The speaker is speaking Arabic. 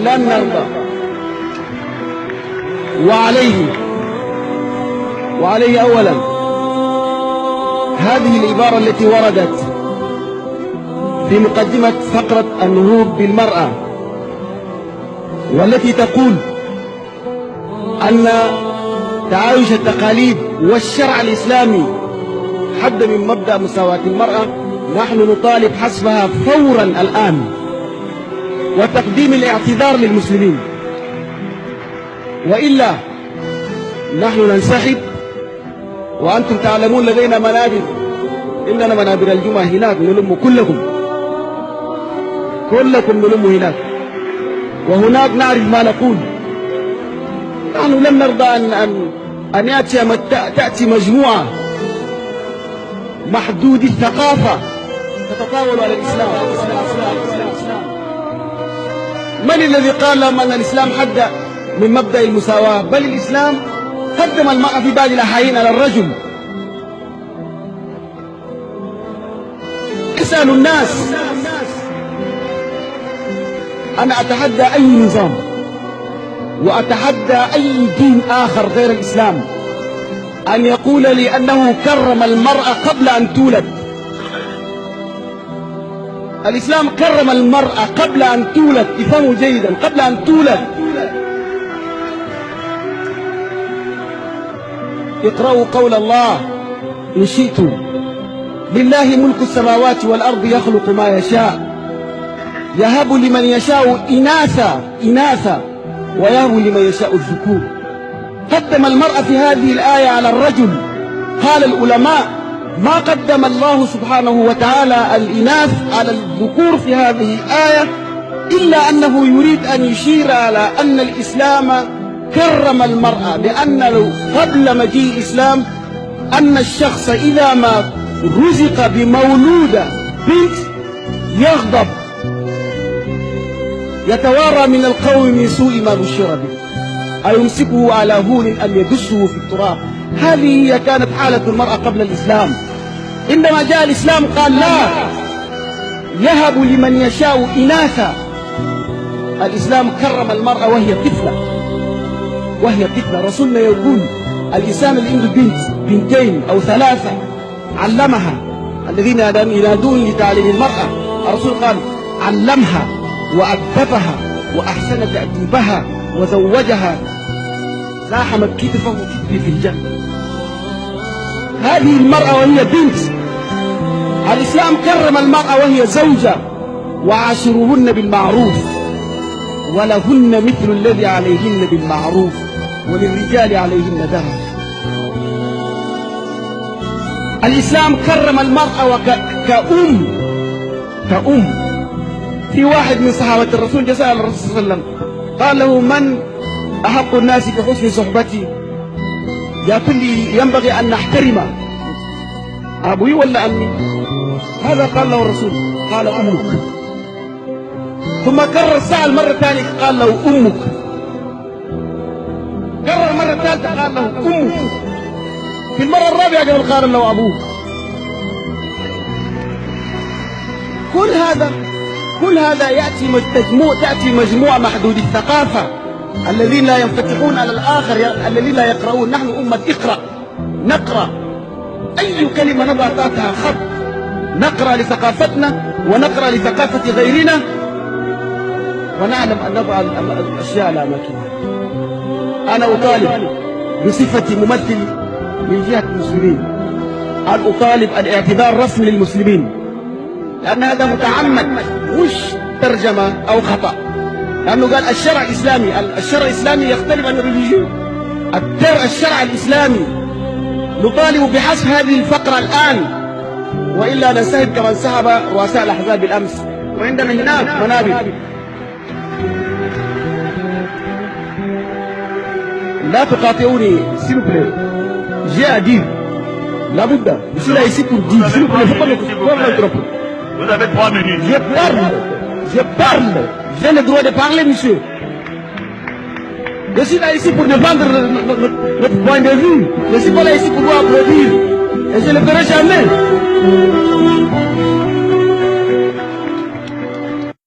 لن نرضى. وعليه أولا هذه العبارة التي وردت في مقدمة فقرة النهوض بالمرأة، والتي تقول أن تعايش التقاليد والشرع الإسلامي حد من مبدأ مساواة المرأة، نحن نطالب حسبها فورا الآن وتقديم الاعتذار للمسلمين، وإلا نحن ننسحب. وأنتم تعلمون لدينا منابر، إننا منابر الجمعة هناك نلم كلكم نلم هناك، وهناك نعرف ما نقول. نحن لم نرضى أن تأتي مجموعة محدود الثقافة تتطاول على الإسلام. من الذي قال لهم أن الإسلام حد من مبدأ المساواة؟ بل الإسلام قدم المرأة في بعض الأحيان على الرجل. اسألوا الناس. أنا أتحدى أي نظام وأتحدى أي دين آخر غير الإسلام أن يقول لي أنه كرم المرأة قبل أن تولد. الإسلام كرم المرأة قبل أن تولد، افهموا جيدا، قبل أن تولد. اقرأوا قول الله إن شئتم: لله ملك السماوات والأرض يخلق ما يشاء يهب لمن يشاء إناثا ويهب لمن يشاء الذكور. قدم المرأة في هذه الآية على الرجل. قال العلماء: ما قدم الله سبحانه وتعالى الإناث على الذكور في هذه الآية إلا أنه يريد أن يشير على أن الإسلام كرم المرأة، لأن قبل مجيء الإسلام أن الشخص إذا ما رزق بمولودة بنت يغضب، يتوارى من القوم من سوء ما بشر به، أيمسكه على هون أم يدسه في التراب. هذه هي كانت حالة المرأة قبل الإسلام. عندما جاء الإسلام قال: لا، يهب لمن يشاء إناثا. الإسلام كرم المرأة وهي طفلة. رسولنا يقول: الإنسان اللي عنده بنتين أو ثلاثة علمها. الذين ينادون لتعليم المرأة، الرسول قال: علمها وأدبها وأحسن تأديبها وزوجها، زاحمت كتفه وكتفي في الجنة. هذه المرأة وهي بنت. الإسلام كرم المرأة وهي زوجة: وعاشروهن بالمعروف ولهن مثل الذي عليهن بالمعروف وللرجال عليهن درجة. الإسلام كرم المرأة كأم. في واحد من صحابة الرسول جاء سأل الرسول صلى الله عليه وسلم، قال له: من أحق الناس بحسن صحبتي؟ يقول لي: ينبغي أن نحترمه، أبوي ولا أمي؟ هذا قال له الرسول. قال: أمك. ثم كرر سأل مرة ثانية قال له: أمك. كرر مرة ثالثة قال له: أمك. في المرة الرابعة قال له: أبوك. كل هذا تأتي مجموعة محدود الثقافة الذين لا ينفتحون على الآخر، الذين لا يقرؤون. نحن أمة اقرأ، نقرأ أي كلمة نضع تحتها خط، نقرأ لثقافتنا ونقرأ لثقافة غيرنا، ونعلم أن نضع الأشياء على أماكنها. أنا أطالب بصفتي ممثل من جهة المسلمين أن أطالب الاعتذار الرسمي للمسلمين، لأن هذا متعمد مش ترجمة أو خطأ، لأنه قال الشرع الإسلامي يختلف عن الريليجيون. الشرع الإسلامي نطالب بحذف هذه الفقرة الآن، وإلا ننسحب كما انسحب رؤساء الأحزاب بالأمس. وعندنا هناك منابر. لا تقاطعوني s'il vous plaît. J'ai à dire. La Bouddha. Je suis là ici pour dire. S'il vous plaît, faut pas me tromper. Vous avez 3 minutes. Je parle. J'ai le droit de parler, monsieur. Je suis là ici pour défendre notre point de vue. Je suis pas là ici pour vous applaudir. Et je ne le ferai jamais.